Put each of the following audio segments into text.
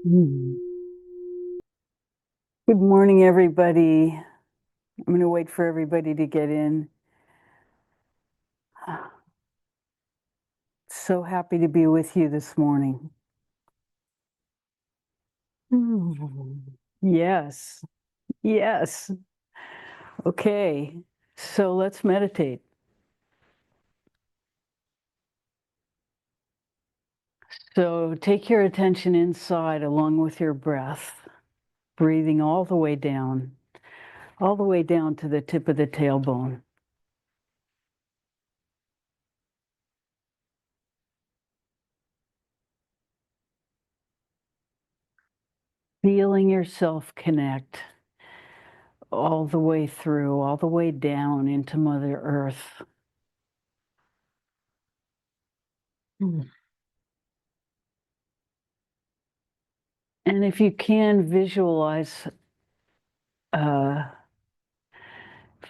Mm. Good morning, everybody. I'm going to wait for everybody to get in. So happy to be with you this morning. Mm. Yes, yes. Okay, so let's meditate. So take your attention inside along with your breath, breathing all the way down to the tip of the tailbone. Feeling yourself connect all the way through, all the way down into Mother Earth. Mm. And if you can visualize a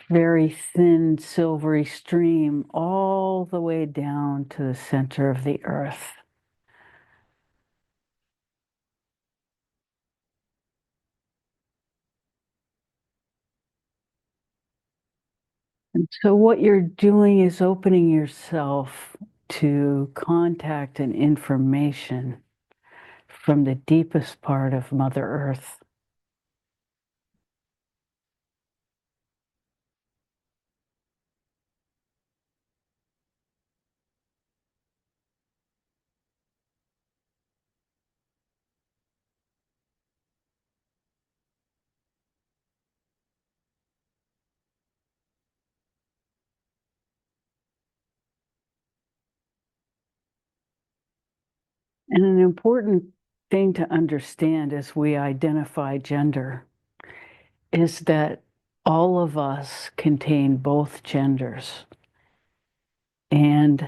very thin silvery stream all the way down to the center of the earth. And so what you're doing is opening yourself to contact and information from the deepest part of Mother Earth. And an important thing to understand as we identify gender is that all of us contain both genders. And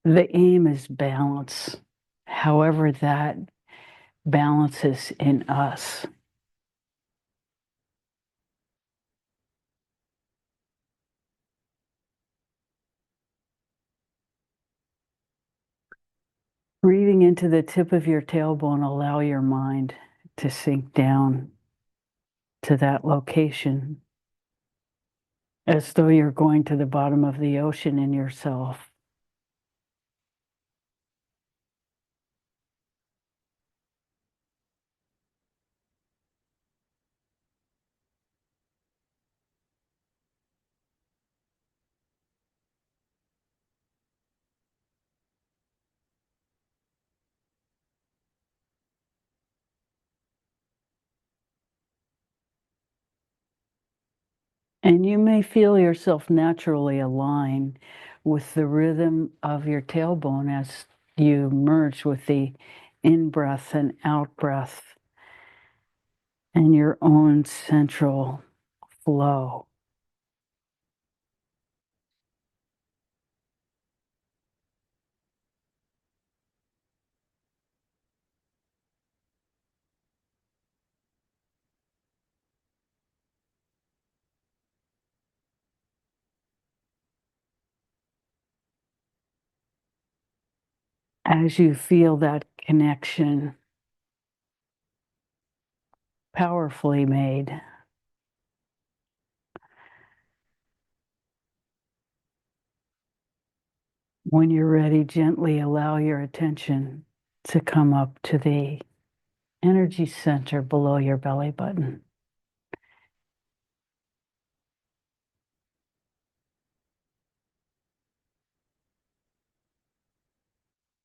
the aim is balance, however that balances in us. Breathing into the tip of your tailbone, allow your mind to sink down to that location as though you're going to the bottom of the ocean in yourself. And you may feel yourself naturally align with the rhythm of your tailbone as you merge with the in-breath and out-breath and your own central flow. As you feel that connection powerfully made, when you're ready, gently allow your attention to come up to the energy center below your belly button.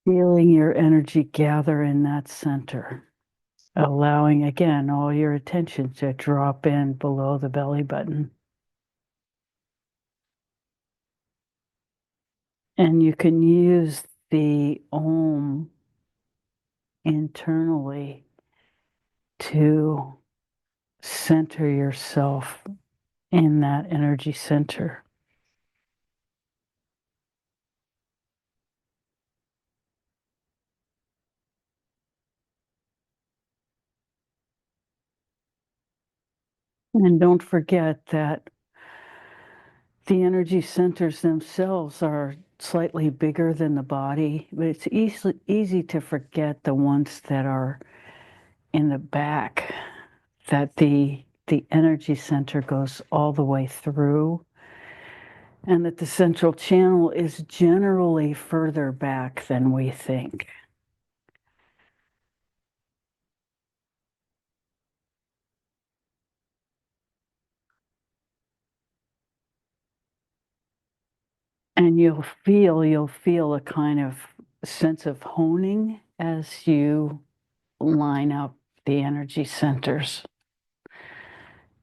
Feeling your energy gather in that center, allowing again all your attention to drop in below the belly button. And you can use the Om internally to center yourself in that energy center. And don't forget that the energy centers themselves are slightly bigger than the body, but it's easy to forget the ones that are in the back, that the energy center goes all the way through, and that the central channel is generally further back than we think. And you'll feel a kind of sense of honing as you line up the energy centers.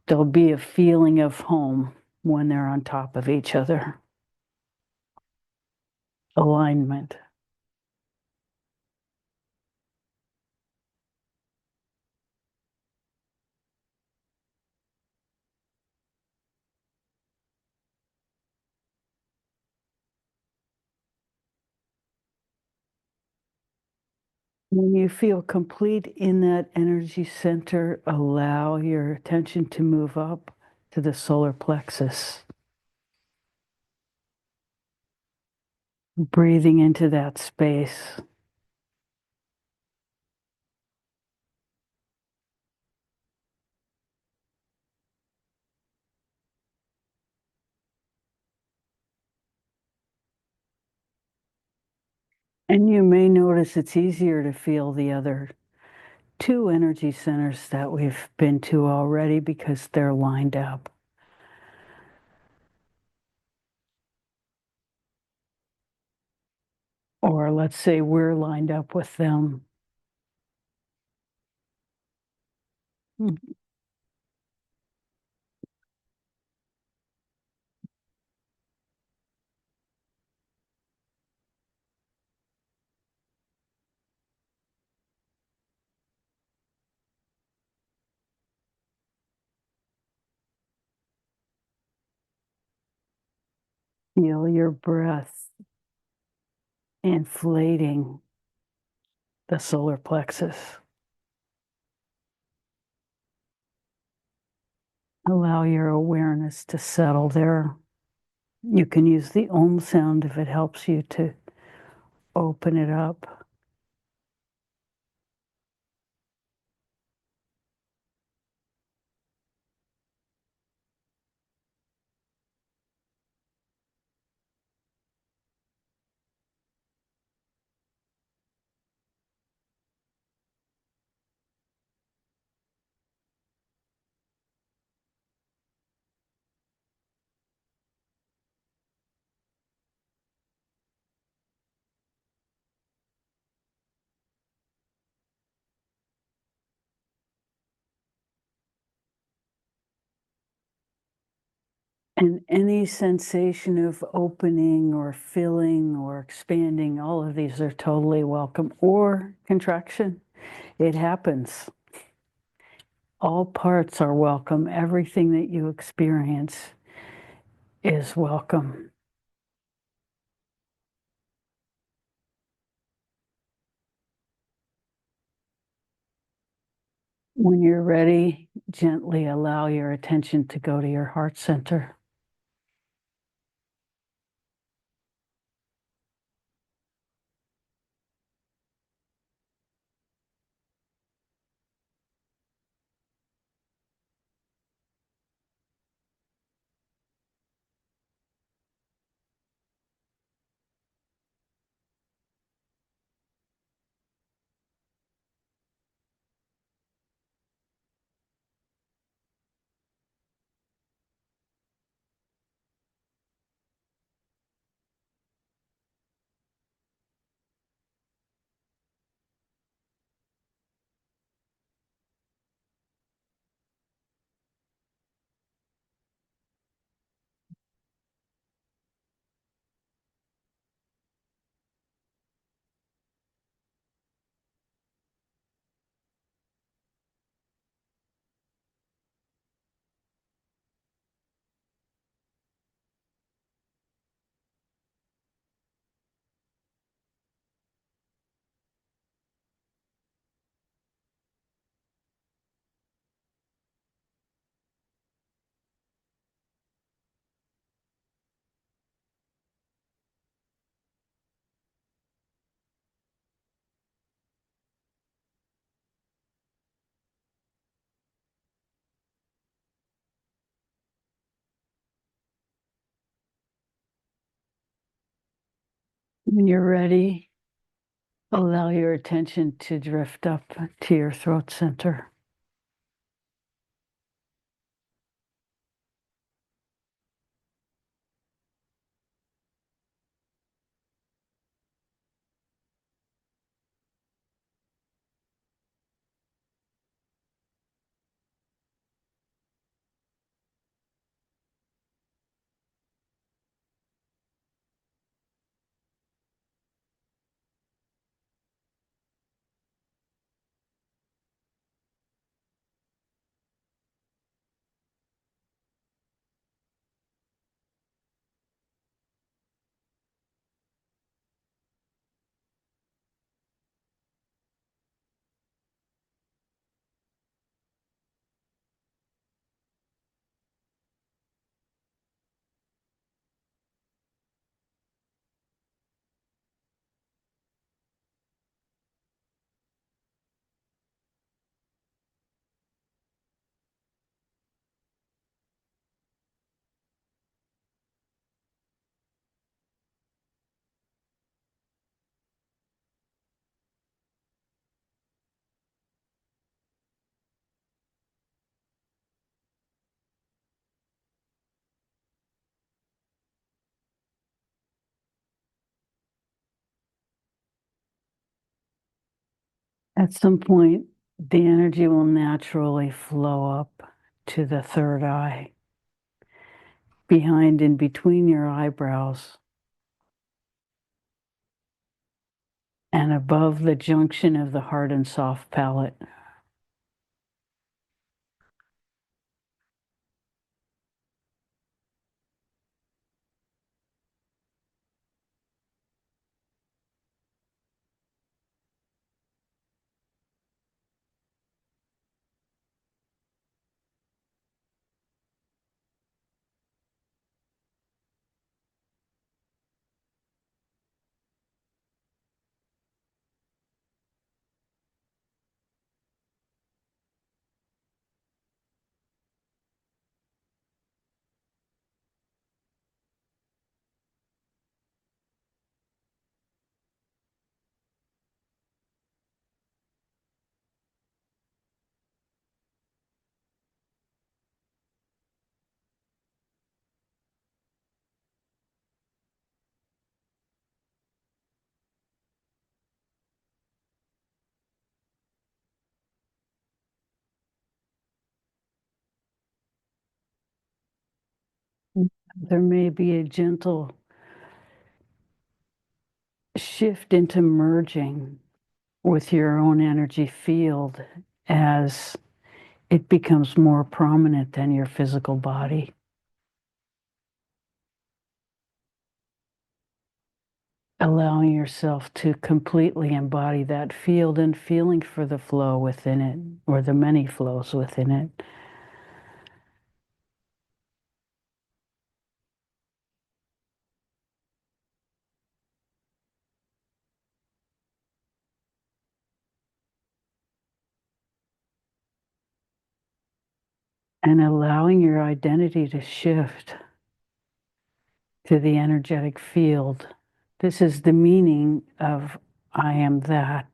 There'll be a feeling of home when they're on top of each other. Alignment. When you feel complete in that energy center, allow your attention to move up to the solar plexus. Breathing into that space. And you may notice it's easier to feel the other two energy centers that we've been to already because they're lined up. Or let's say we're lined up with them. Feel your breath inflating the solar plexus. Allow your awareness to settle there. You can use the Om sound if it helps you to open it up. And any sensation of opening or filling or expanding, all of these are totally welcome. Or contraction, it happens. All parts are welcome. Everything that you experience is welcome. When you're ready, gently allow your attention to go to your heart center. When you're ready, allow your attention to drift up to your throat center. At some point, the energy will naturally flow up to the third eye, behind and between your eyebrows, and above the junction of the hard and soft palate. There may be a gentle shift into merging with your own energy field as it becomes more prominent than your physical body. Allowing yourself to completely embody that field and feeling for the flow within it, or the many flows within it. And allowing your identity to shift to the energetic field. This is the meaning of I am that.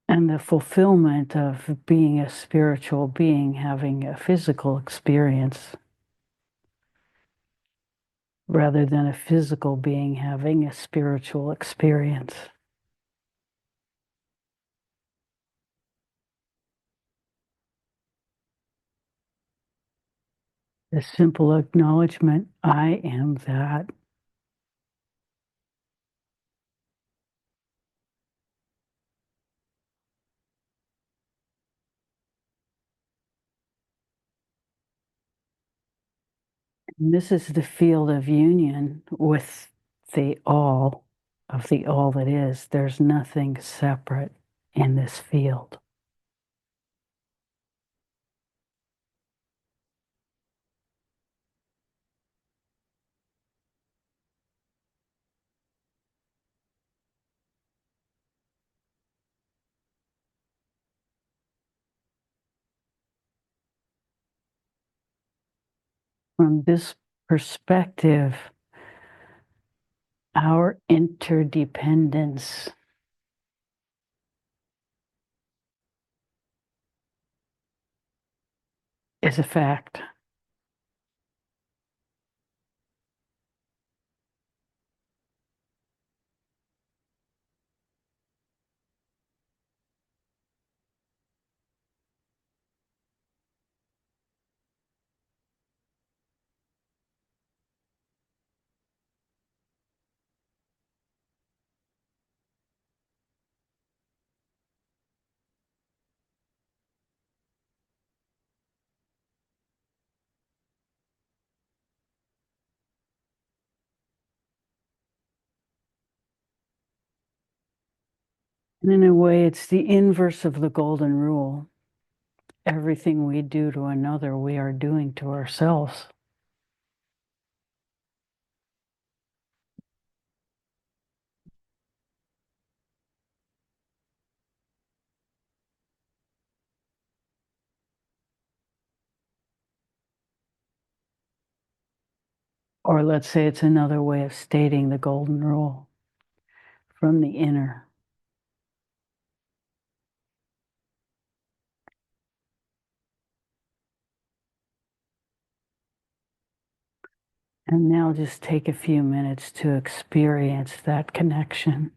And the fulfillment of being a spiritual being, having a physical experience, rather than a physical being having a spiritual experience. The simple acknowledgement, I am that. And this is the field of union with the all of the all that is. There's nothing separate in this field. From this perspective, our interdependence is a fact. And in a way, it's the inverse of the golden rule. Everything we do to another, we are doing to ourselves. Or let's say it's another way of stating the golden rule from the inner. And now just take a few minutes to experience that connection.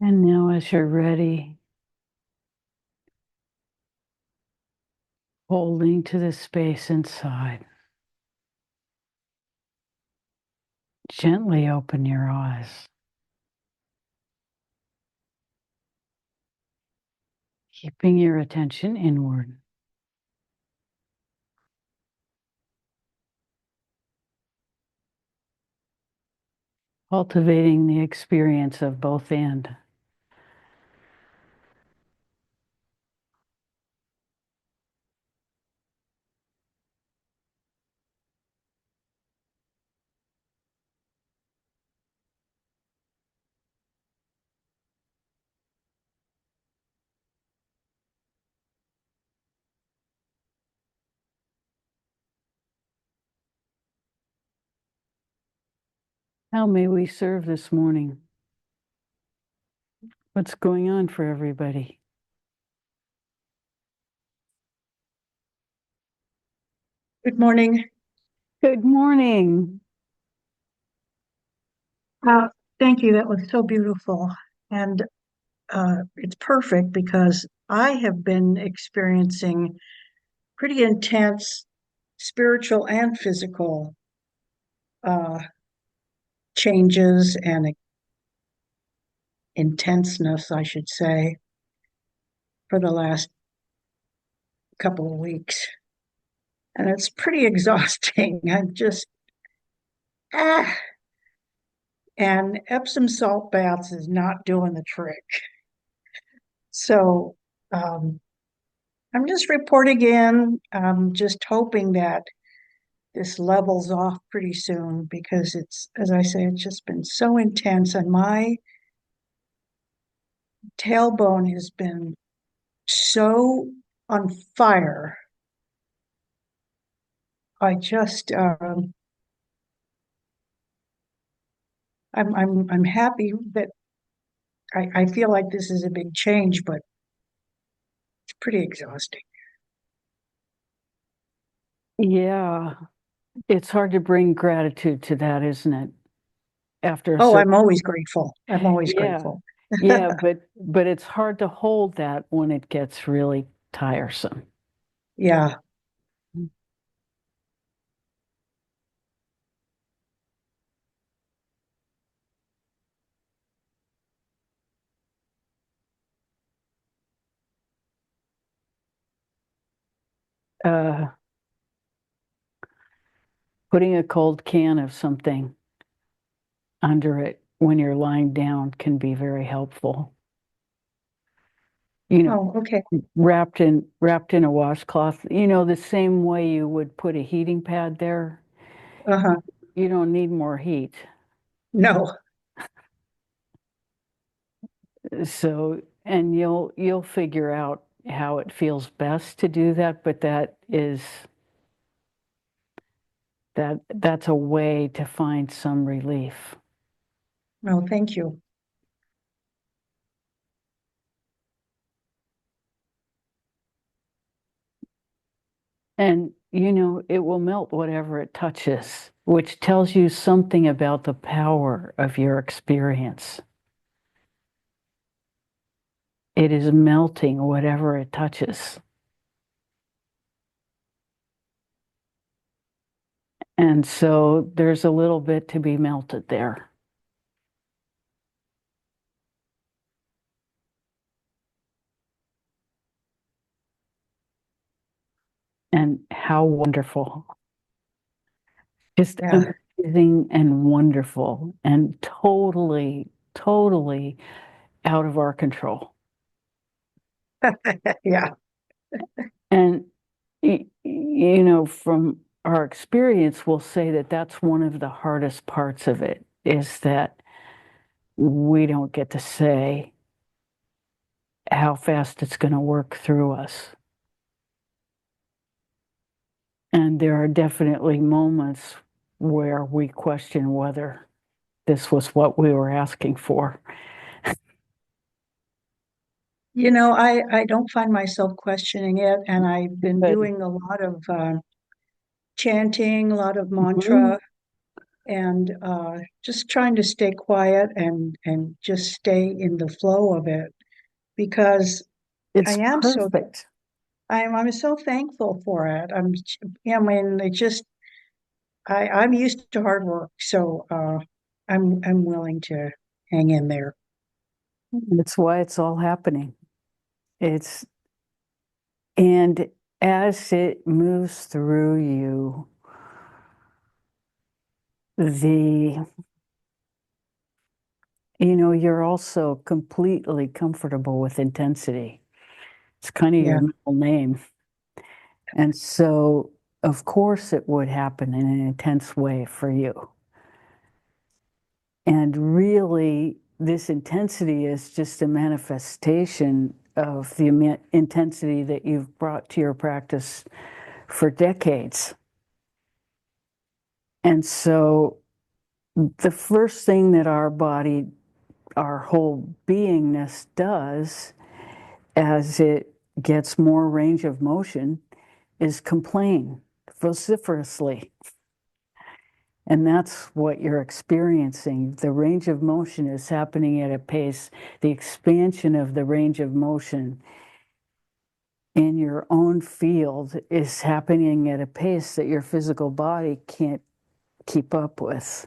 And now, as you're ready, holding to the space inside, gently open your eyes, keeping your attention inward. Cultivating the experience of both and. How may we serve this morning? What's going on for everybody? Good morning. Good morning. Uh, Thank you. That was so beautiful. And it's perfect because I have been experiencing pretty intense spiritual and physical uh, changes and intenseness, I should say, for the last couple of weeks. And it's pretty exhausting. I'm just, ah, and Epsom salt baths is not doing the trick. So um, I'm just reporting in. I'm just hoping that this levels off pretty soon because it's, as I say, it's just been so intense, and my tailbone has been so on fire. I just, I'm happy that I feel like this is a big change, but it's pretty exhausting. Yeah, it's hard to bring gratitude to that, isn't it? After a Oh, I'm certain, always grateful. I'm always yeah, grateful. yeah, but it's hard to hold that when it gets really tiresome. Yeah, Uh, Putting a cold can of something under it when you're lying down can be very helpful. You know, oh, okay. wrapped in a washcloth, the same way you would put a heating pad there. Uh-huh. You don't need more heat. No. So, and you'll figure out how it feels best to do that, but that's a way to find some relief. No, thank you. And it will melt whatever it touches, which tells you something about the power of your experience. It is melting whatever it touches. And so there's a little bit to be melted there. And how wonderful. Just Yeah. amazing and wonderful and totally, totally out of our control. Yeah. And, from our experience, we'll say that that's one of the hardest parts of it is that we don't get to say how fast it's going to work through us. And there are definitely moments where we question whether this was what we were asking for. I don't find myself questioning it, and I've been Good. doing a lot of chanting, a lot of Mhm. mantra, and just trying to stay quiet and just stay in the flow of it because I It's am so perfect. I'm so thankful for it. I mean, it just I'm used to hard work, so I'm willing to hang in there. That's why it's all happening. It's and as it moves through you, the you're also completely comfortable with intensity. It's kind of your Yeah. middle name. And so, of course, it would happen in an intense way for you. And really, this intensity is just a manifestation of the intensity that you've brought to your practice for decades. And so, the first thing that our body, our whole beingness does as it gets more range of motion is complain vociferously. And that's what you're experiencing. The range of motion is happening at a pace, the expansion of the range of motion in your own field is happening at a pace that your physical body can't keep up with.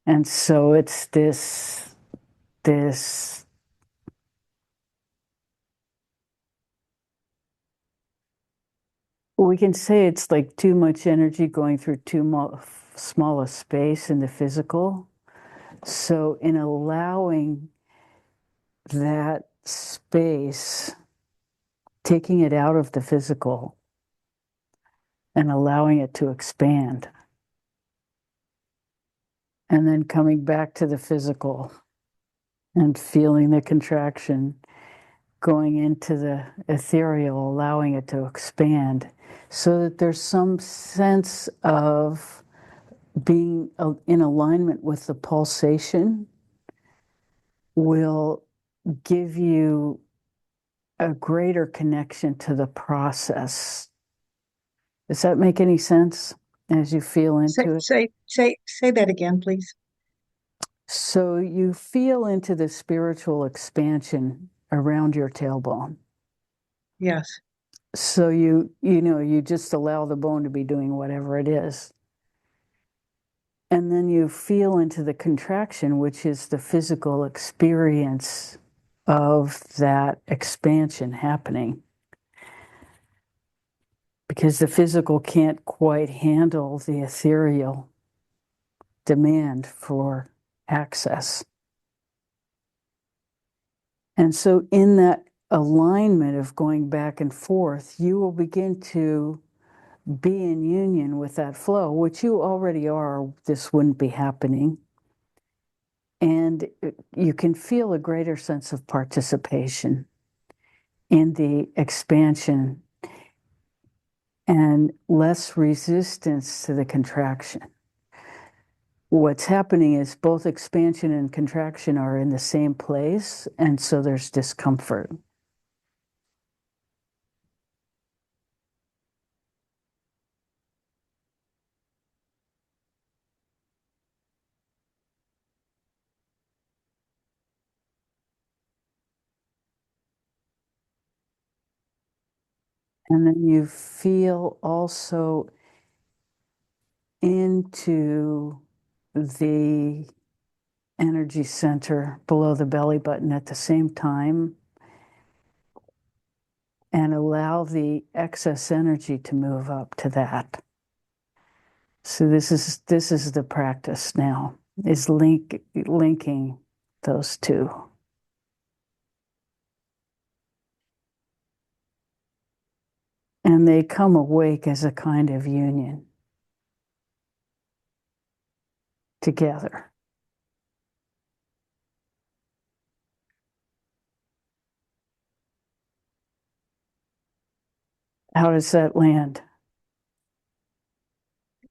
And so it's this we can say it's like too much energy going through too small a space in the physical. So in allowing that space, taking it out of the physical and allowing it to expand, and then coming back to the physical and feeling the contraction, going into the ethereal, allowing it to expand, so that there's some sense of being in alignment with the pulsation will give you a greater connection to the process. Does that make any sense as you feel Say into it? say say say that again, please. So you feel into the spiritual expansion around your tailbone. Yes. So you just allow the bone to be doing whatever it is. And then you feel into the contraction, which is the physical experience of that expansion happening. Because the physical can't quite handle the ethereal demand for access. And so, in that alignment of going back and forth, you will begin to be in union with that flow, which you already are. This wouldn't be happening. And you can feel a greater sense of participation in the expansion and less resistance to the contraction. What's happening is both expansion and contraction are in the same place, and so there's discomfort. And then you feel also into the energy center below the belly button at the same time and allow the excess energy to move up to that. So this is the practice now, is linking those two. And they come awake as a kind of union together. How does that land?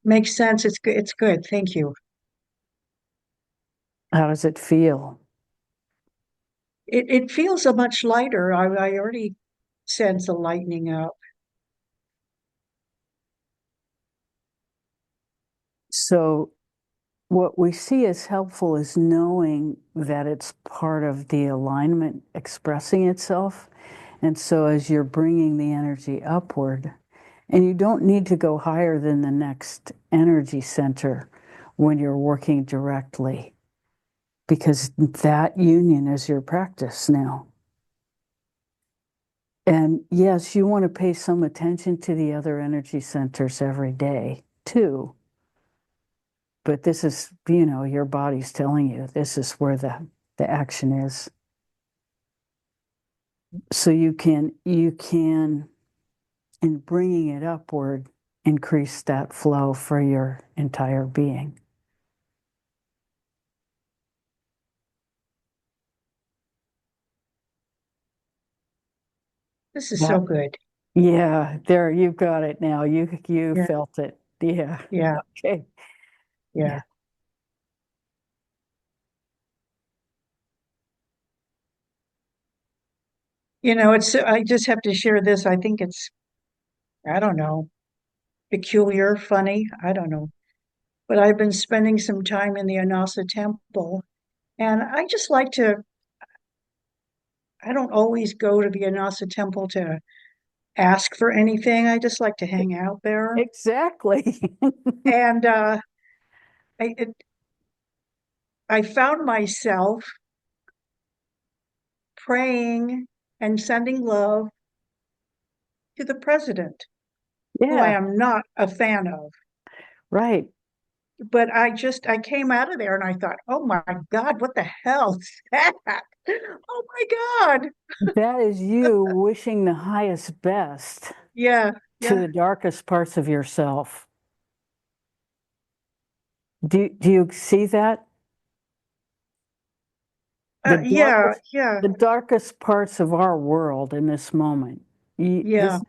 Makes sense. It's good. It's good. Thank you. How does it feel? It feels so much lighter. I already sense a lightening up. So what we see as helpful is knowing that it's part of the alignment expressing itself. And so as you're bringing the energy upward, and you don't need to go higher than the next energy center when you're working directly, because that union is your practice now. And yes, you want to pay some attention to the other energy centers every day too. But this is, your body's telling you this is where the the action is. So you can, in bringing it upward, increase that flow for your entire being. This is so That, good. yeah, there, you've got it now. You Yeah, felt it. Yeah. yeah, Okay. yeah. Yeah. I just have to share this. I think it's, I don't know, peculiar, funny, I don't know. But I've been spending some time in the Anasa temple, and I just like to, I don't always go to the Anasa temple to ask for anything. I just like to hang out there. Exactly. And I, it, I found myself praying and sending love to the president, who I Yeah, am not a fan of. right. But I came out of there and I thought, oh my God, what the hell is that? Oh my God. That is you wishing the highest best Yeah, to yeah, the darkest parts of yourself. Do you see that? The yeah, darkest yeah, the darkest parts of our world in this moment. yeah.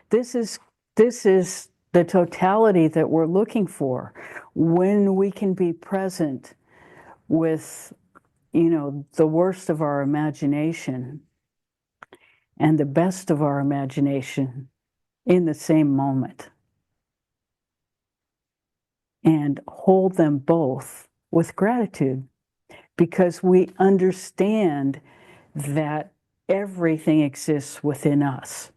This is this is the totality that we're looking for when we can be present with, the worst of our imagination and the best of our imagination in the same moment, and hold them both with gratitude, because we understand that everything exists within us.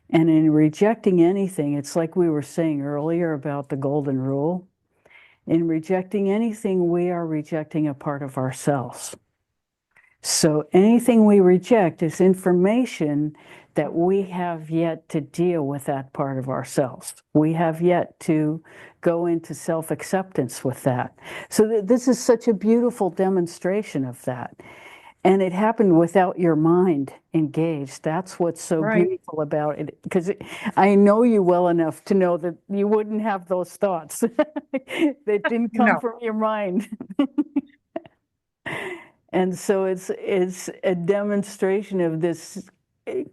And in rejecting anything, it's like we were saying earlier about the golden rule. In rejecting anything, we are rejecting a part of ourselves. So anything we reject is information that we have yet to deal with that part of ourselves. We have yet to go into self-acceptance with that. So this is such a beautiful demonstration of that. And it happened without your mind engaged. That's what's so Right. beautiful about it. Because I know you well enough to know that you wouldn't have those thoughts. That didn't come No. from your mind. And so it's a demonstration of this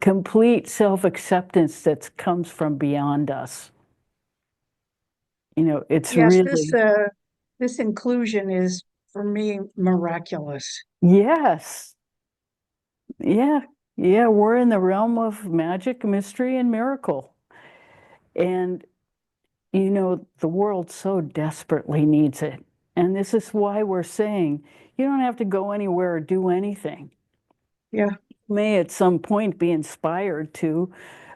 complete self-acceptance that comes from beyond us. It's Yes, this really, uh this inclusion is for me miraculous. yes. Yeah. Yeah, we're in the realm of magic, mystery, and miracle. And the world so desperately needs it. And this is why we're saying you don't have to go anywhere or do anything. Yeah. You may at some point be inspired to,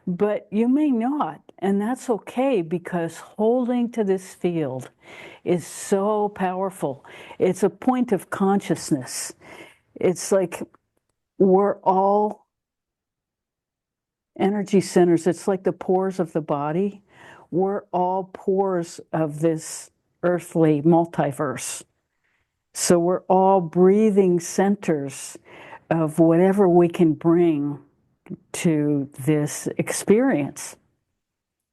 but you may not. And that's okay, because holding to this field is so powerful. It's a point of consciousness. It's like we're all energy centers. It's like the pores of the body. We're all pores of this earthly multiverse. So we're all breathing centers of whatever we can bring to this experience.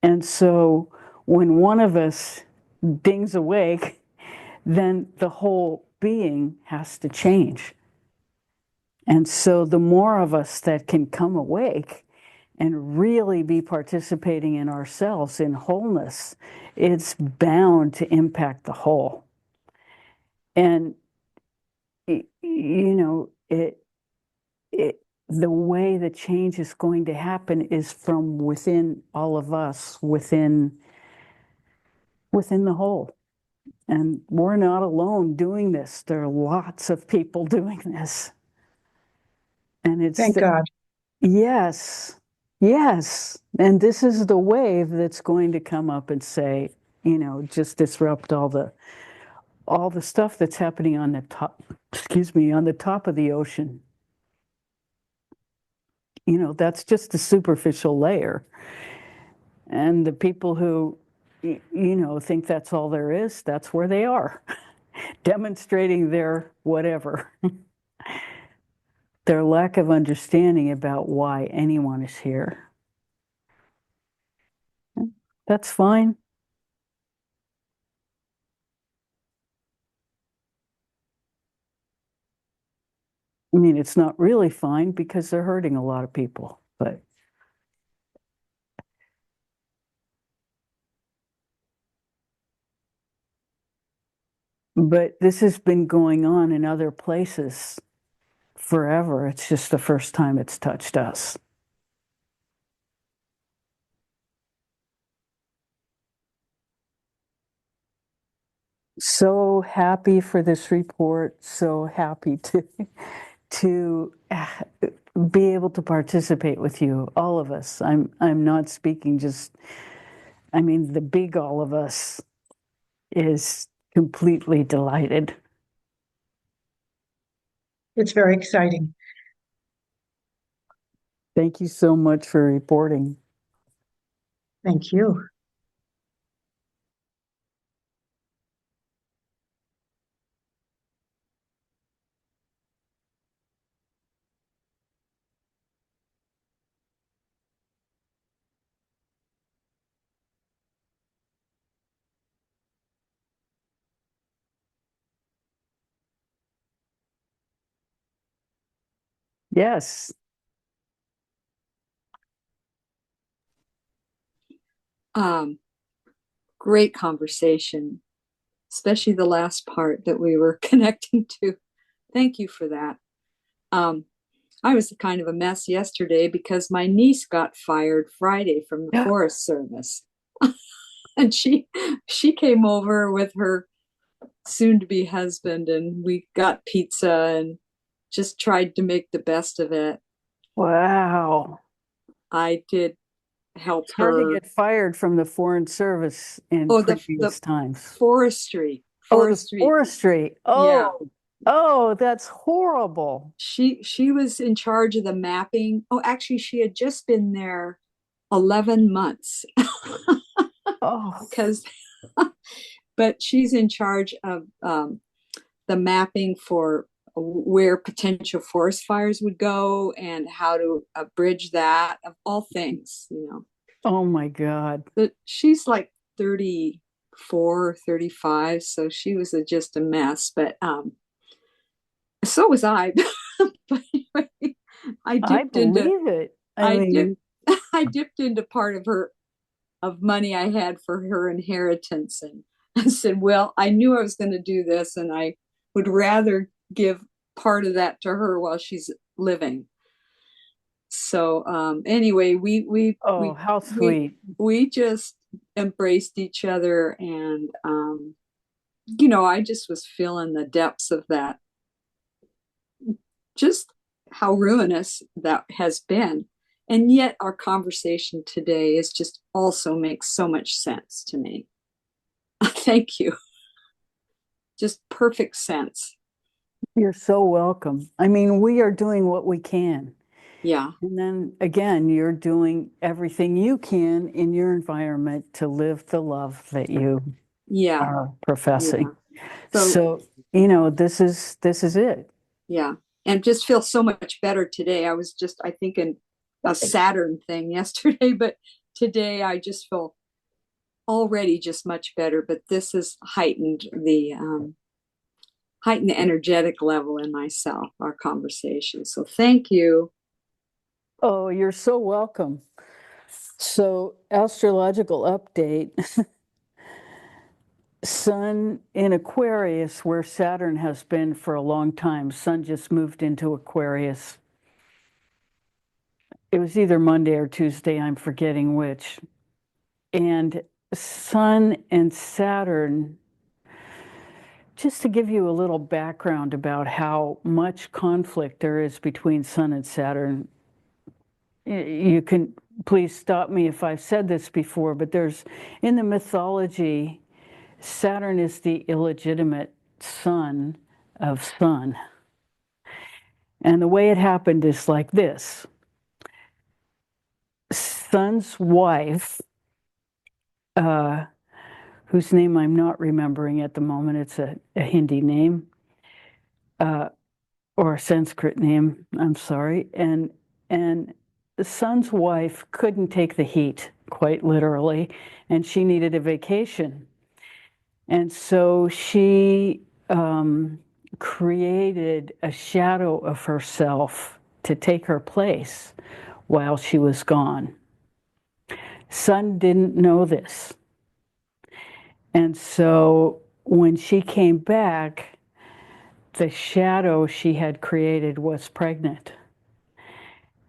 And so when one of us dings awake, then the whole being has to change. And so the more of us that can come awake and really be participating in ourselves in wholeness, it's bound to impact the whole. And it the way the change is going to happen is from within all of us, within the whole. And we're not alone doing this. There are lots of people doing this. And Thank God. yes, yes. And this is the wave that's going to come up and say, just disrupt all the stuff that's happening on the top, excuse me, on the top of the ocean. That's just the superficial layer. And the people who, think that's all there is, that's where they are, demonstrating their whatever. Their lack of understanding about why anyone is here. That's fine. I mean, it's not really fine because they're hurting a lot of people, but this has been going on in other places forever. It's just the first time it's touched us. So happy for this report. So happy to be able to participate with you, all of us. I'm not speaking just, I mean, the big all of us is completely delighted. It's very exciting. Thank you so much for reporting. Thank you. Yes. Um, Great conversation, especially the last part that we were connecting to. Thank you for that. I was kind of a mess yesterday because my niece got fired Friday from the Forest Service. And she came over with her soon-to-be husband, and we got pizza and just tried to make the best of it. Wow. I did help It's hard to her. get fired from the Foreign Service in Oh, the previous times. forestry. Oh, the Forestry. forestry. Yeah. Oh, that's horrible. She was in charge of the mapping. Oh, actually, she had just been there 11 months Oh, because, but she's in charge of the mapping for where potential forest fires would go and how to bridge that, of all things, you know. oh my God. But she's like 34, 35, so she was just a mess. But so was I. But anyway, I I dipped into believe it. I I dipped mean, I dipped into part of her of money I had for her inheritance, and I said, well, I knew I was going to do this, and I would rather give part of that to her while she's living. So anyway, oh, how we sweet. we just embraced each other, and you know, I just was feeling the depths of that, just how ruinous that has been. And yet our conversation today is just also makes so much sense to me. Thank you. Just perfect sense. You're so welcome. I mean, we are doing what we can. Yeah. And then again, you're doing everything you can in your environment to live the love that you Yeah. are professing. Yeah. So, you know, this is it. Yeah. And just feel so much better today. I was just, I think, in a Saturn thing yesterday, but today I just feel already just much better. But this has heightened the energetic level in myself, our conversation. So thank you. Oh, you're so welcome. So, astrological update. Sun in Aquarius, where Saturn has been for a long time. Sun just moved into Aquarius. It was either Monday or Tuesday, I'm forgetting which. And Sun and Saturn, just to give you a little background about how much conflict there is between Sun and Saturn, you can please stop me if I've said this before, but there's in the mythology, Saturn is the illegitimate son of Sun. And the way it happened is like this. Sun's wife, whose name I'm not remembering at the moment, it's a Hindi name, or a Sanskrit name, I'm sorry, and the son's wife couldn't take the heat, quite literally, and she needed a vacation. And so she created a shadow of herself to take her place while she was gone. Son didn't know this. And so when she came back, the shadow she had created was pregnant.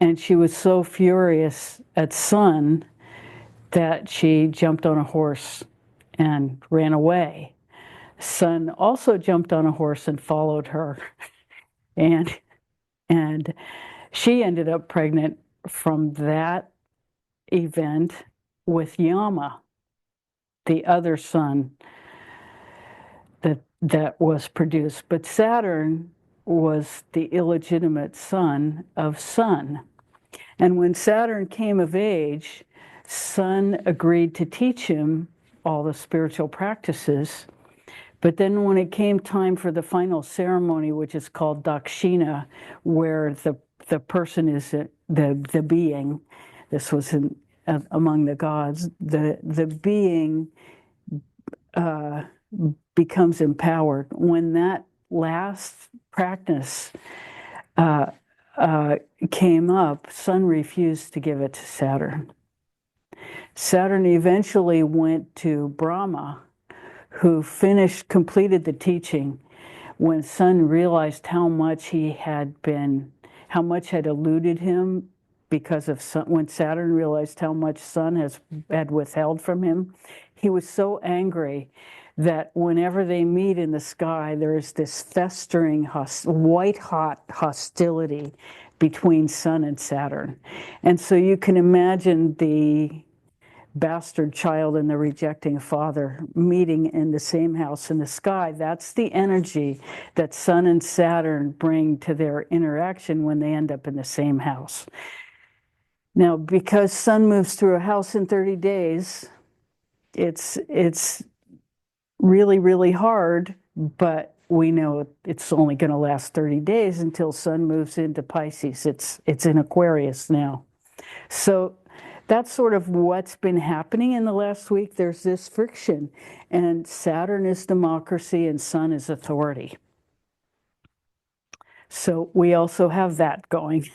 And she was so furious at Son that she jumped on a horse and ran away. Son also jumped on a horse and followed her. And and she ended up pregnant from that event with Yama, the other son that was produced. But Saturn was the illegitimate son of Sun. And when Saturn came of age, Sun agreed to teach him all the spiritual practices. But then when it came time for the final ceremony, which is called Dakshina, where the person is the being, this was among the gods, the being becomes empowered. When that last practice came up, Sun refused to give it to Saturn. Saturn eventually went to Brahma, who completed the teaching. When Sun realized how much had eluded him because of Sun, when Saturn realized how much Sun had withheld from him, he was so angry that whenever they meet in the sky, there is this festering, white-hot hostility between Sun and Saturn. And so you can imagine the bastard child and the rejecting father meeting in the same house in the sky. That's the energy that Sun and Saturn bring to their interaction when they end up in the same house. Now, because Sun moves through a house in 30 days, it's really, really hard, but we know it's only going to last 30 days until Sun moves into Pisces. It's in Aquarius now. So that's sort of what's been happening in the last week. There's this friction, and Saturn is democracy and Sun is authority. So we also have that going.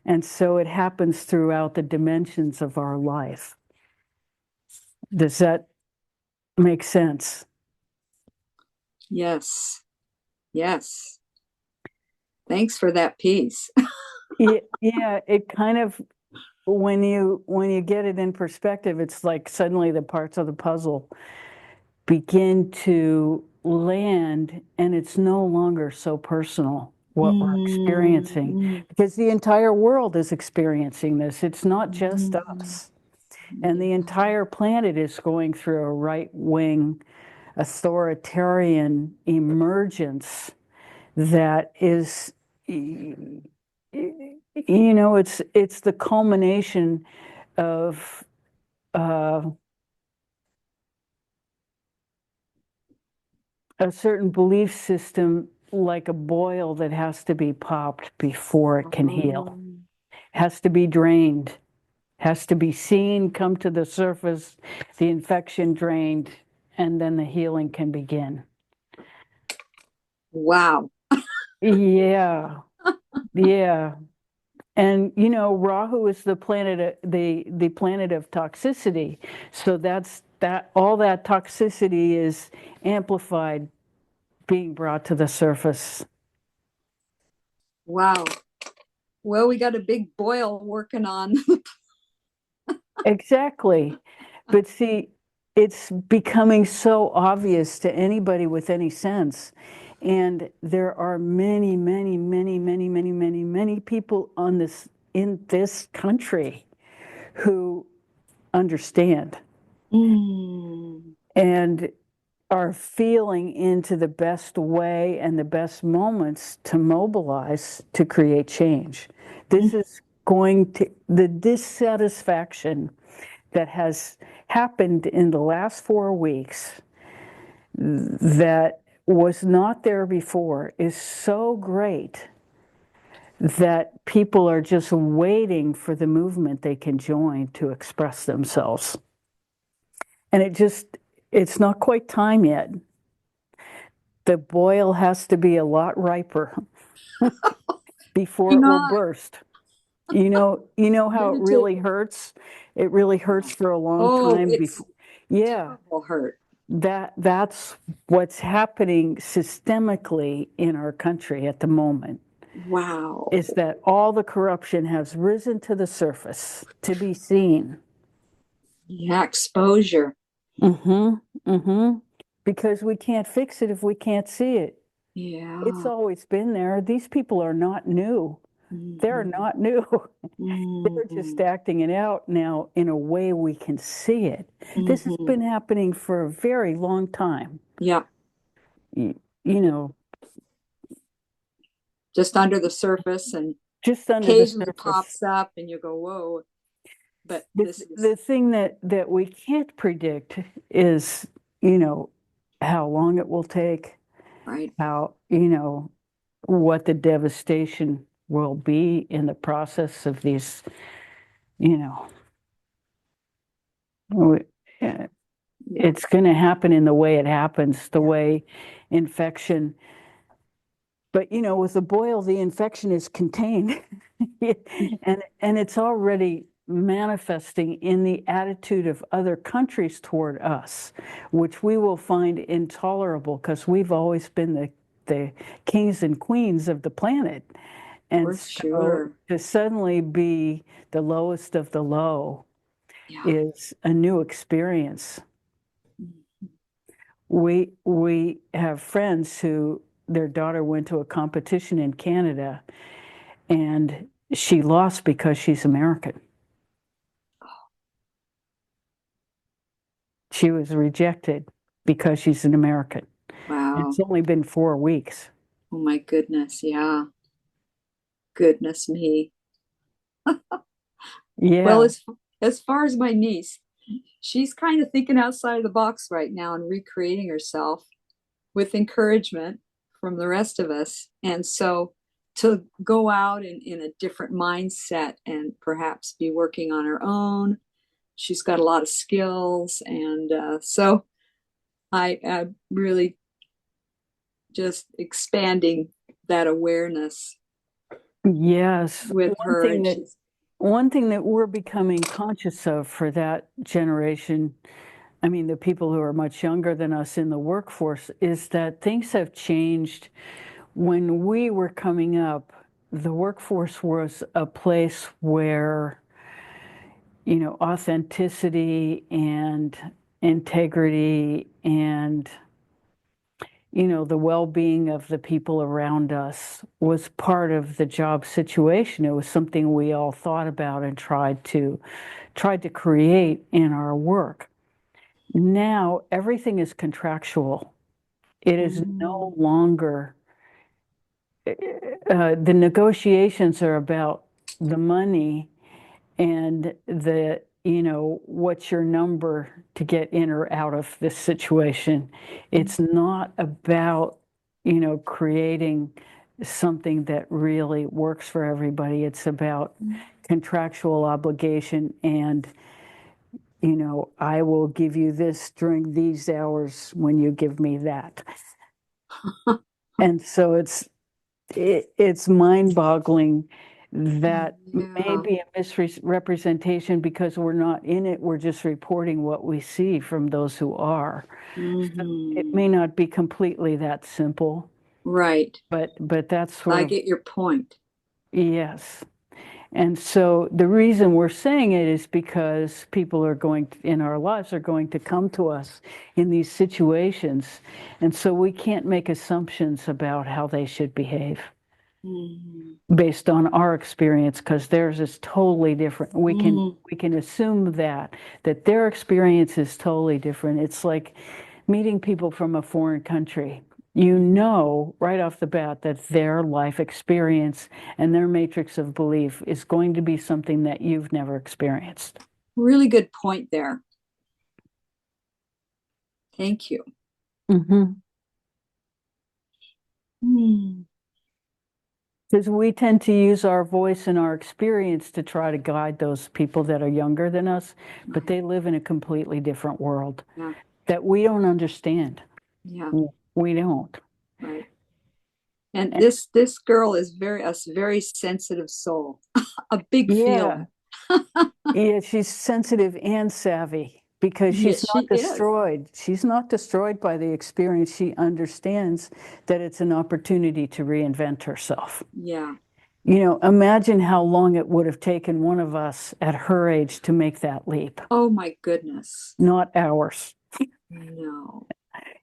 And so it happens throughout the dimensions of our life. Does that make sense? Yes. Yes. Thanks for that piece. Yeah, it kind of, when you get it in perspective, it's like suddenly the parts of the puzzle begin to land, and it's no longer so personal what we're experiencing, because the entire world is experiencing this. It's not just us. And the entire planet is going through a right-wing authoritarian emergence that is, it's the culmination of a certain belief system, like a boil that has to be popped before it can heal. Has to be drained, has to be seen, come to the surface, the infection drained, and then the healing can begin. Wow. Yeah. Yeah. And Rahu is the planet, the planet of toxicity. So all that toxicity is amplified, being brought to the surface. Wow. Well, we got a big boil working on. Exactly. But see, it's becoming so obvious to anybody with any sense. And there are many, many, many, many, many, many, many people in this country who understand and are feeling into the best way and the best moments to mobilize to create change. This is the dissatisfaction that has happened in the last 4 weeks, that was not there before is so great that people are just waiting for the movement they can join to express themselves. And it's not quite time yet. The boil has to be a lot riper before Why it will not? burst. You know how it Meditate. really hurts? It really hurts for a long Oh, time it's before. Yeah, terrible hurt. that's what's happening systemically in our country at the moment, Wow. is that all the corruption has risen to the surface to be seen. Yeah, exposure. Mm-hmm. Mm-hmm. Because we can't fix it if we can't see it. It's Yeah. always been there. These people are not new. They're Hmm. not new. They're just Hmm. acting it out now in a way we can see it. This has Hmm. been happening for a very long time. Yeah. You, you know, Just under the surface, and just under the occasionally surface. pops up and you go, whoa. But The, this is the thing that we can't predict is, how long it will take, right. how, what the devastation will be in the process of these, you know, w- uh, Yeah. it's going to happen in the way it happens, the Yeah. way infection. But with the boil, the infection is contained, and it's already manifesting in the attitude of other countries toward us, which we will find intolerable because we've always been the kings and queens of the planet. And For so sure. to suddenly be the lowest of the low Yeah. is a new experience. We have friends who their daughter went to a competition in Canada and she lost because she's American. She was rejected because she's an American. Wow. It's only been 4 weeks. Oh my goodness. Yeah. Goodness me. Well, Yeah. as far as my niece, she's kind of thinking outside of the box right now and recreating herself with encouragement from the rest of us. And so to go out in a different mindset and perhaps be working on her own, she's got a lot of skills. And so I really just expanding that awareness Yes. with One her. thing And that she's, one thing that we're becoming conscious of for that generation, I mean, the people who are much younger than us in the workforce, is that things have changed. When we were coming up, the workforce was a place where, authenticity and integrity and, the well-being of the people around us was part of the job situation. It was something we all thought about and tried to create in our work. Now everything is contractual. It is no mm, longer, the negotiations are about the money and what's your number to get in or out of this situation. It's not about, creating something that really works for everybody. It's about contractual obligation and, I will give you this during these hours when you give me that. And so it's mind-boggling that may yeah. be a misrepresentation because we're not in it. We're just reporting what we see from those who are. So it Hmm. may not be completely that simple, Right. but that's sort I of, get your point. yes. And so the reason we're saying it is because people in our lives are going to come to us in these situations. And so we can't make assumptions about how they should behave Hmm. based on our experience because theirs is totally different. We can Hmm. we can assume that their experience is totally different. It's like meeting people from a foreign country. You know right off the bat that their life experience and their matrix of belief is going to be something that you've never experienced. Really good point there. Thank you. Mm-hmm. Mm, Because we tend to use our voice and our experience to try to guide those people that are younger than us, but they live in a completely different world yeah, that we don't understand. yeah, We don't. right. And And this girl is a very sensitive soul, a big yeah, feeling. yeah, she's sensitive and savvy because Yes, she's she not is. destroyed. She's not destroyed by the experience. She understands that it's an opportunity to reinvent herself. Yeah. Imagine how long it would have taken one of us at her age to make that leap, Oh my goodness. not ours. No.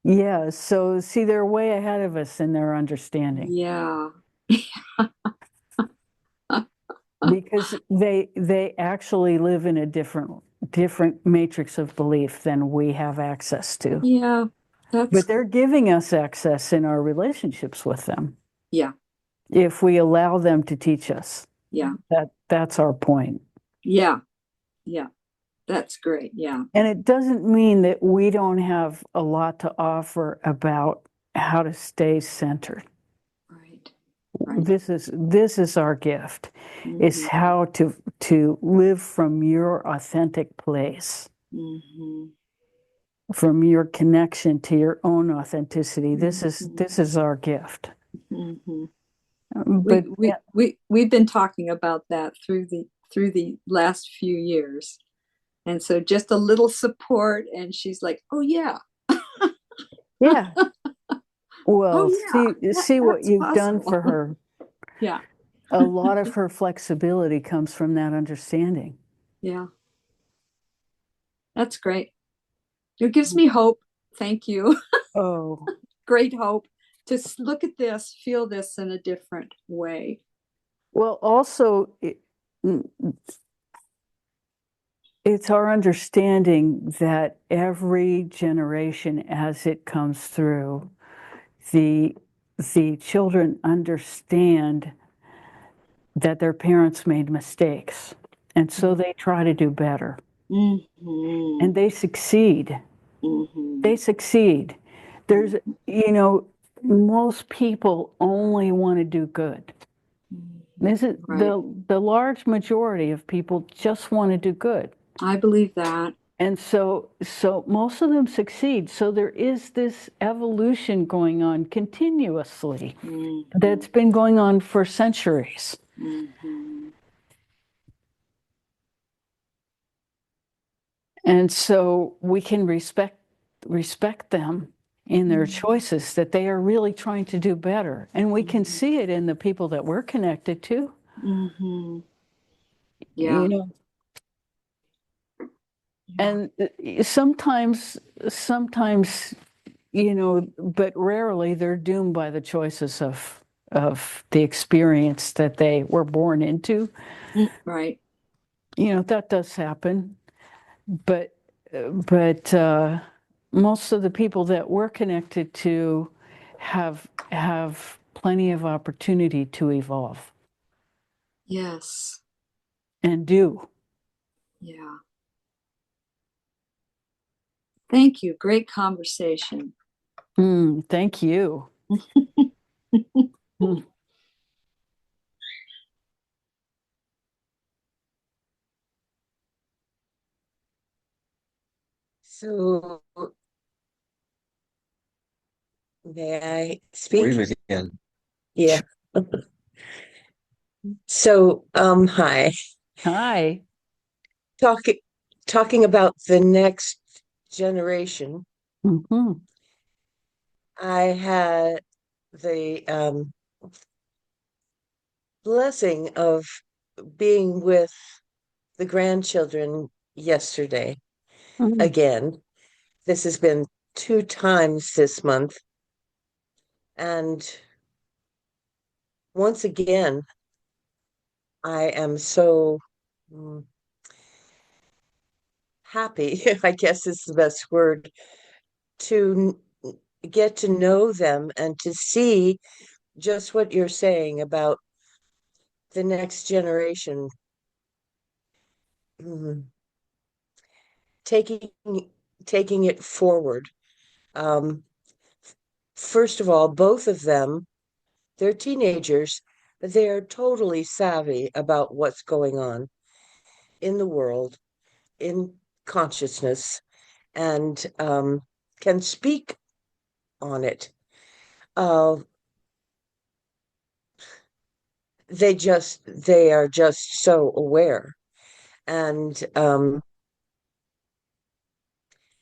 Yeah, so see, they're way ahead of us in their understanding Yeah. because they actually live in a different matrix of belief than we have access to. Yeah. But That's they're giving us access in our relationships with them yeah. if we allow them to teach us. Yeah. That's our point. Yeah. Yeah. That's great. Yeah. And it doesn't mean that we don't have a lot to offer about how to stay centered. Right. Right. This is our gift. Is Mm-hmm. how to live from your authentic place, Mm-hmm. from your connection to your own authenticity. This is Mm-hmm. this is our gift. Mm-hmm. But We've been talking about that through the last few years. And so just a little support and she's like, "Oh yeah. yeah, Oh well, yeah. see what That's you've done possible." for her. Yeah. A lot of her flexibility comes from that understanding. Yeah. That's great. It gives me hope. Thank you. Oh, Great hope to look at this, feel this in a different way. well, also, it's our understanding that every generation as it comes through, the the children understand that their parents made mistakes, and so they try to do better, Mm-hmm. and they succeed. Mm-hmm. They succeed. There's, you know, most people only want to do good. This is Right. the large majority of people just want to do good. I believe that. And so most of them succeed. So there is this evolution going on continuously Mm-hmm. that's been going on for centuries. Mm-hmm. And so we can respect them in their choices that they are really trying to do better. And we can see it in the people that we're connected to. Mm-hmm. Yeah. You know, Yeah. and sometimes but rarely they're doomed by the choices of the experience that they were born into. Right. That does happen, but most of the people that we're connected to have plenty of opportunity to evolve Yes. and do. Yeah. Thank you. Great conversation. Thank you. Mm. So, may I speak? Breathe again. Yeah. So, hi. Hi. Talking talking about the next generation, Hmm. I had the blessing of being with the grandchildren yesterday again. This has been 2 times this month, and once again, I am so mm, happy, I guess is the best word, to get to know them and to see just what you're saying about the next generation, mm, taking taking it forward. Um, First of all, both of them they're teenagers, but they are totally savvy about what's going on in the world, in consciousness, and can speak on it. Uh, they are just so aware. And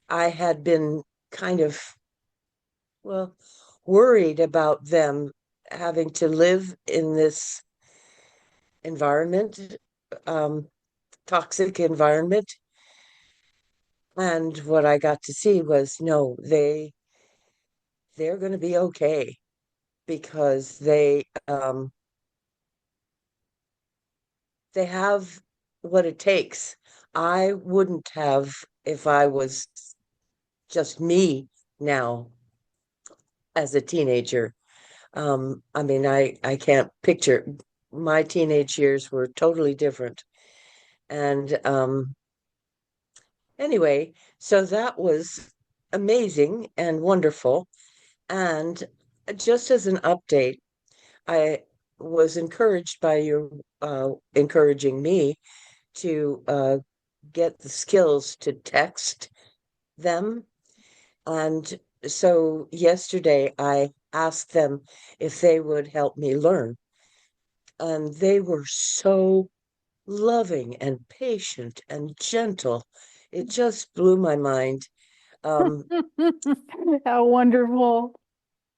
I had been kind of, well, worried about them having to live in this environment, um, toxic environment. And what I got to see was no, they're going to be okay because they have what it takes. I wouldn't have if I was just me now as a teenager. I mean, I can't picture my teenage years were totally different. And anyway, so that was amazing and wonderful. And just as an update, I was encouraged by your encouraging me to get the skills to text them. And so yesterday I asked them if they would help me learn. And they were so loving and patient and gentle. It just blew my mind. Um, How wonderful.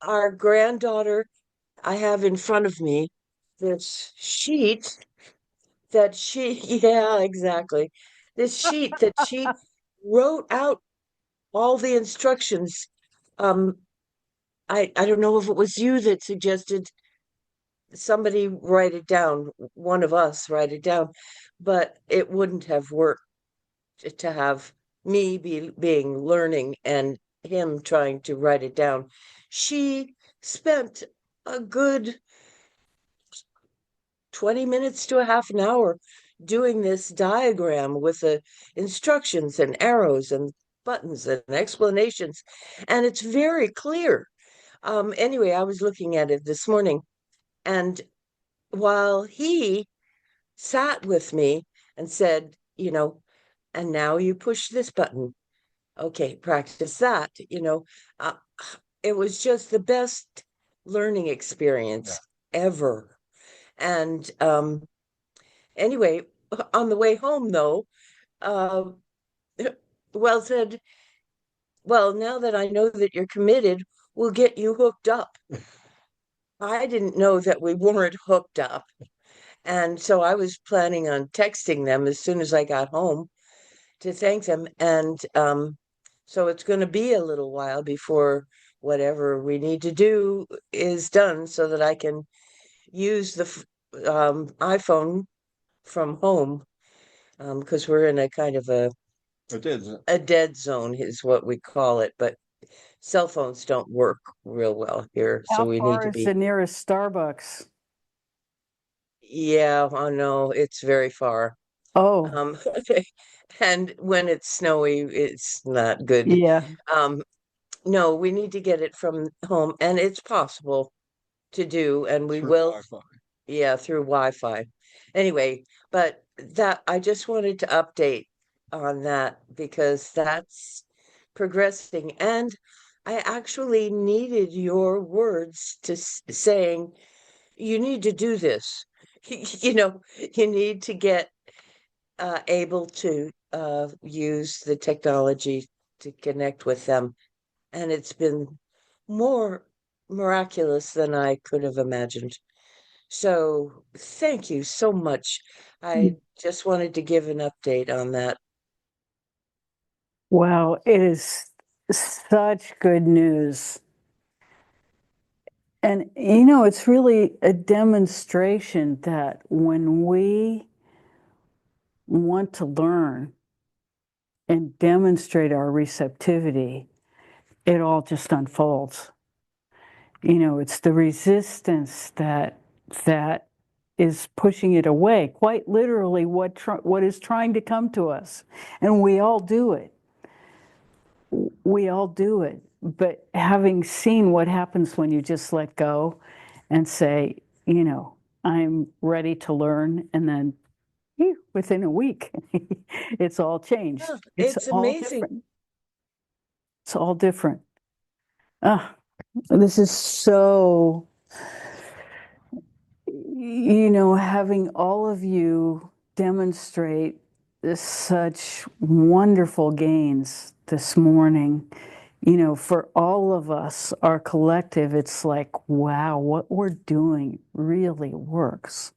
our granddaughter, I have in front of me this sheet that she, yeah, exactly. This sheet that she wrote out all the instructions. Um, I don't know if it was you that suggested somebody write it down, one of us write it down, but it wouldn't have worked to have me being learning and him trying to write it down. She spent a good 20 minutes to a half an hour doing this diagram with the instructions and arrows and buttons and explanations, and it's very clear. Anyway, I was looking at it this morning, and while he sat with me and said, and now you push this button. Okay, practice that, uh, it was just the best learning experience ever. And anyway, on the way home, though, uh, well said, well, now that I know that you're committed, we'll get you hooked up. I didn't know that we weren't hooked up. And so I was planning on texting them as soon as I got home to thank them. And so it's going to be a little while before whatever we need to do is done so that I can use the iPhone from home because we're in a kind of a dead zone is what we call it. But cell phones don't work real well here, so How we need far to is the be. nearest Starbucks? Yeah, I know it's very far. Oh, Um, and when it's snowy, it's not good. yeah. Um, no, we need to get it from home, and it's possible to do, and we will. Wi-Fi. Yeah, through Wi-Fi. Anyway, but that I just wanted to update on that because that's progressing, and I actually needed your words to saying you need to do this. You need to get able to use the technology to connect with them. And it's been more miraculous than I could have imagined. So thank you so much. I just wanted to give an update on that. Wow, it is such good news. And it's really a demonstration that when we want to learn and demonstrate our receptivity, it all just unfolds. It's the resistance that is pushing it away, quite literally what is trying to come to us. And we all do it. We all do it. But having seen what happens when you just let go and say, I'm ready to learn. And then within a week, it's all changed. Yeah, It's it's all amazing. different. It's all different. This is so, having all of you demonstrate such wonderful gains this morning. For all of us, our collective, it's like, wow, what we're doing really works.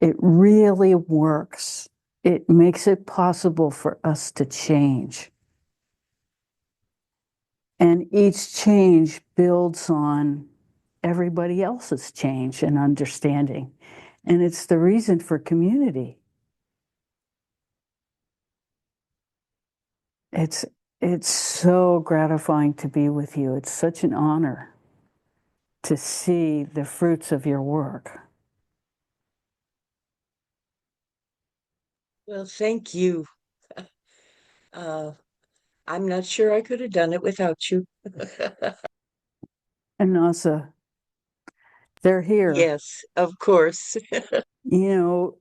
It really works. It makes it possible for us to change. And each change builds on everybody else's change and understanding. And it's the reason for community. It's so gratifying to be with you. It's such an honor to see the fruits of your work. Well, thank you. Uh, I'm not sure I could have done it without you. And Nasa, they're here. Yes, of course. You know,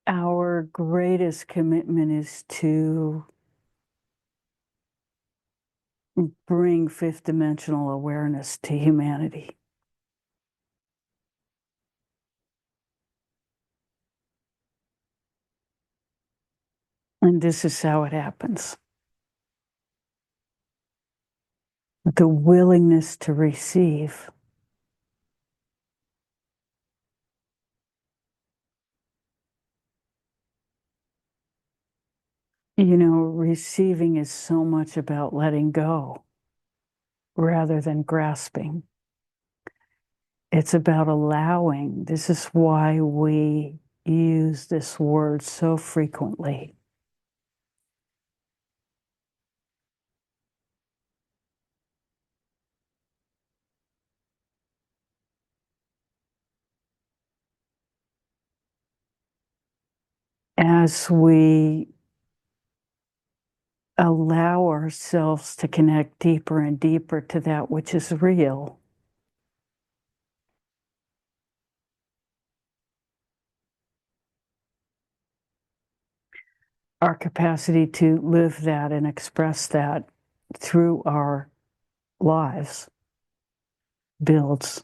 our greatest commitment is to bring fifth dimensional awareness to humanity. And this is how it happens. The willingness to receive. Receiving is so much about letting go rather than grasping. It's about allowing. This is why we use this word so frequently. As we allow ourselves to connect deeper and deeper to that which is real, our capacity to live that and express that through our lives builds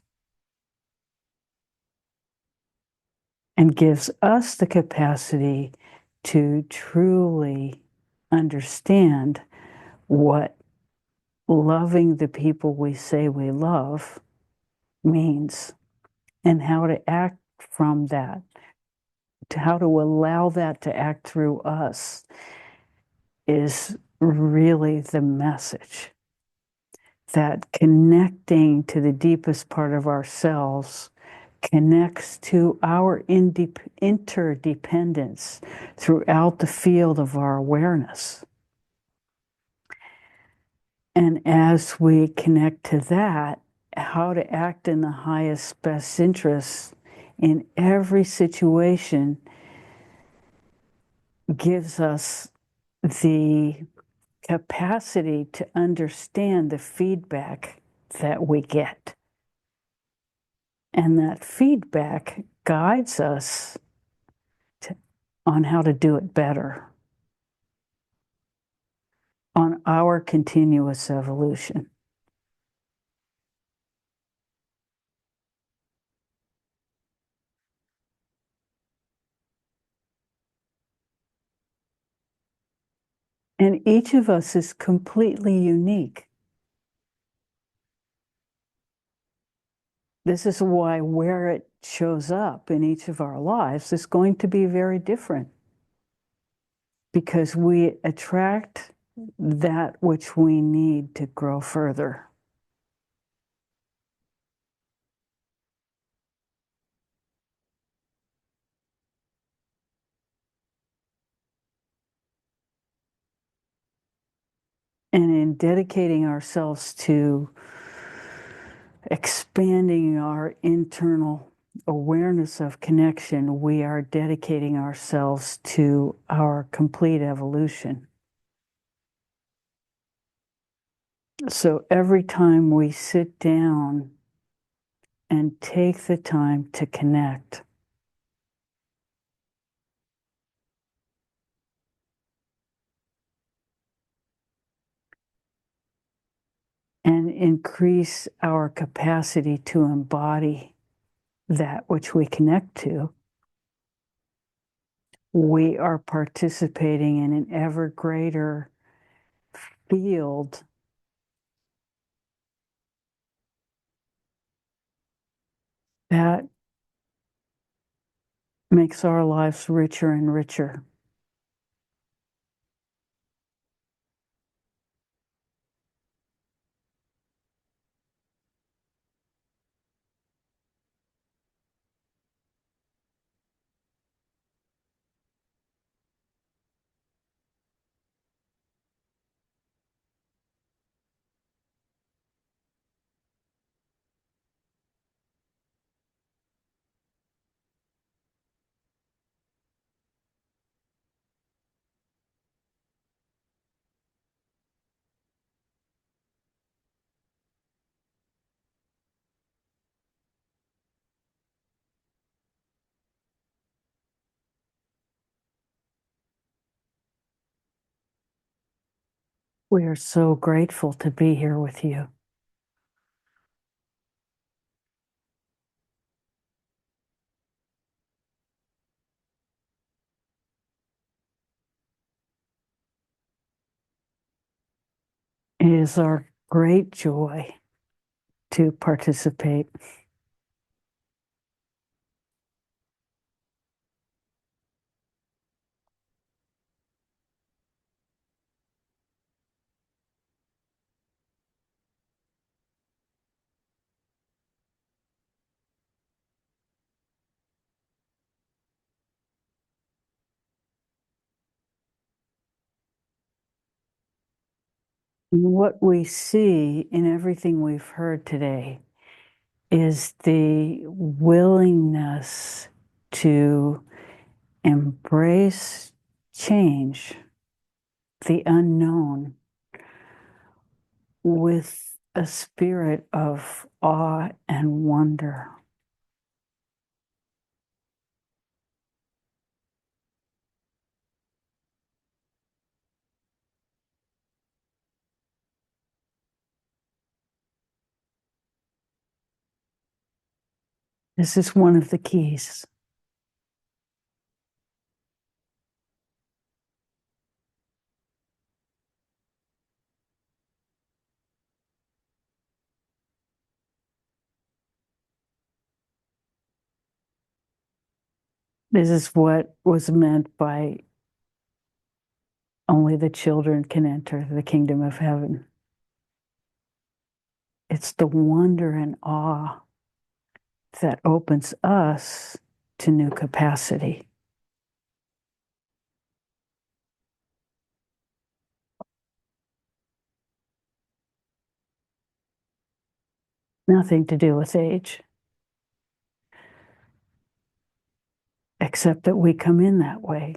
and gives us the capacity to truly understand what loving the people we say we love means and how to act from that, to how to allow that to act through us is really the message. That connecting to the deepest part of ourselves connects to our interdependence throughout the field of our awareness. And as we connect to that, how to act in the highest, best interest in every situation gives us the capacity to understand the feedback that we get. And that feedback guides us on how to do it better, on our continuous evolution. And each of us is completely unique. This is why where it shows up in each of our lives is going to be very different, because we attract that which we need to grow further. And in dedicating ourselves to expanding our internal awareness of connection, we are dedicating ourselves to our complete evolution. So every time we sit down and take the time to connect, and increase our capacity to embody that which we connect to, we are participating in an ever greater field that makes our lives richer and richer. We are so grateful to be here with you. It is our great joy to participate. What we see in everything we've heard today is the willingness to embrace change, the unknown, with a spirit of awe and wonder. This is one of the keys. This is what was meant by only the children can enter the kingdom of heaven. It's the wonder and awe that opens us to new capacity. Nothing to do with age, except that we come in that way.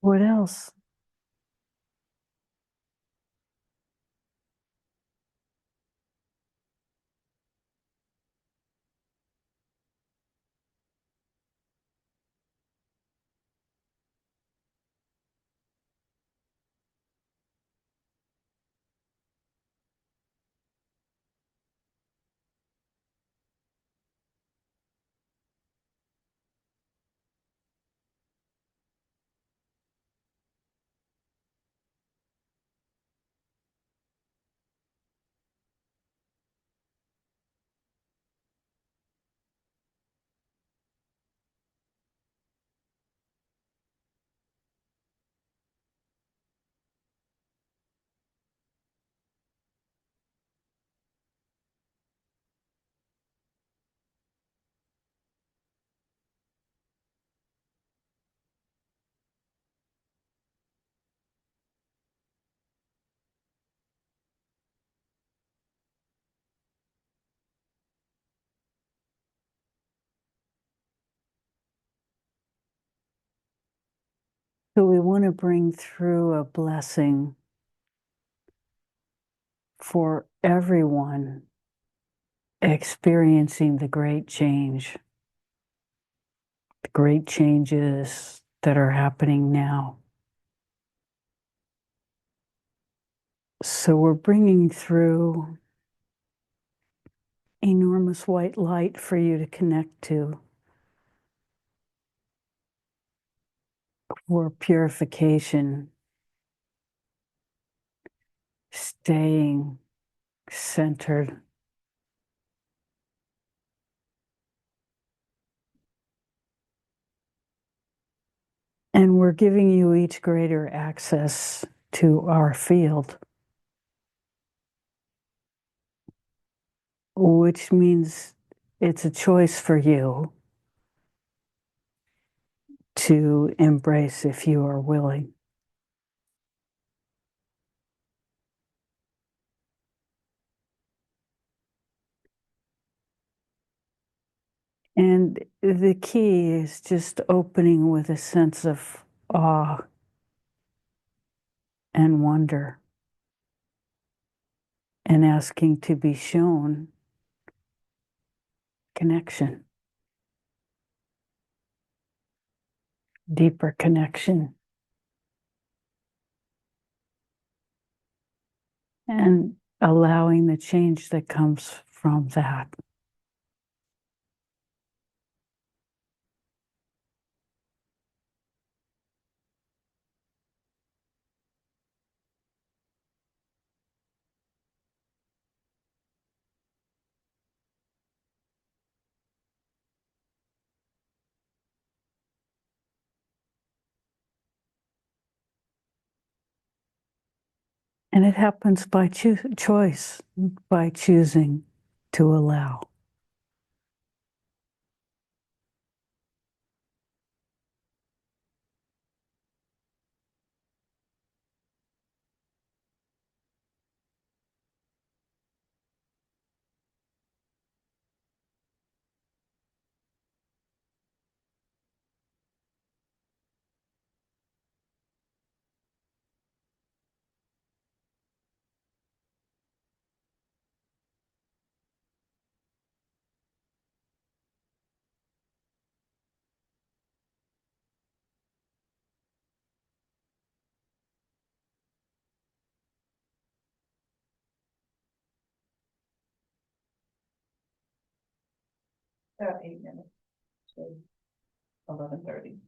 What else? So we want to bring through a blessing for everyone experiencing the great change, the great changes that are happening now. So we're bringing through enormous white light for you to connect to for purification, staying centered. And we're giving you each greater access to our field, which means it's a choice for you to embrace if you are willing. And the key is just opening with a sense of awe and wonder and asking to be shown connection, deeper connection, and allowing the change that comes from that. And it happens by choice, by choosing to allow. About 8 minutes to 11:30.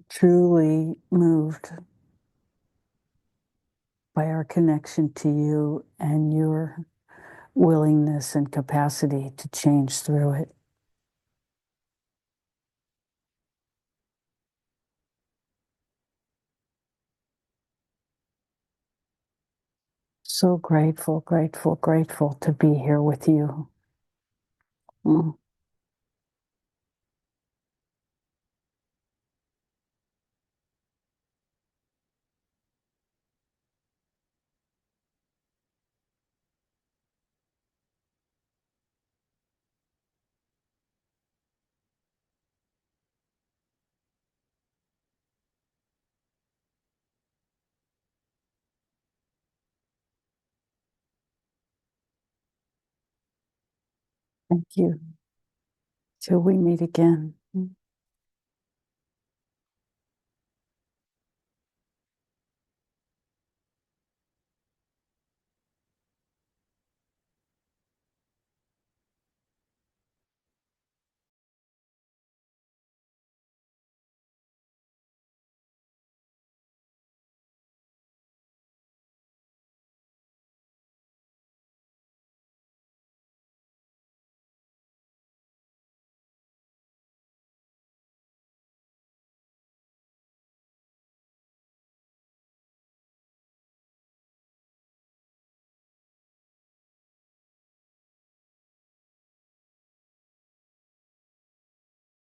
Truly moved by our connection to you and your willingness and capacity to change through it. So grateful, grateful, grateful to be here with you. Mm. Thank you. Till we meet again.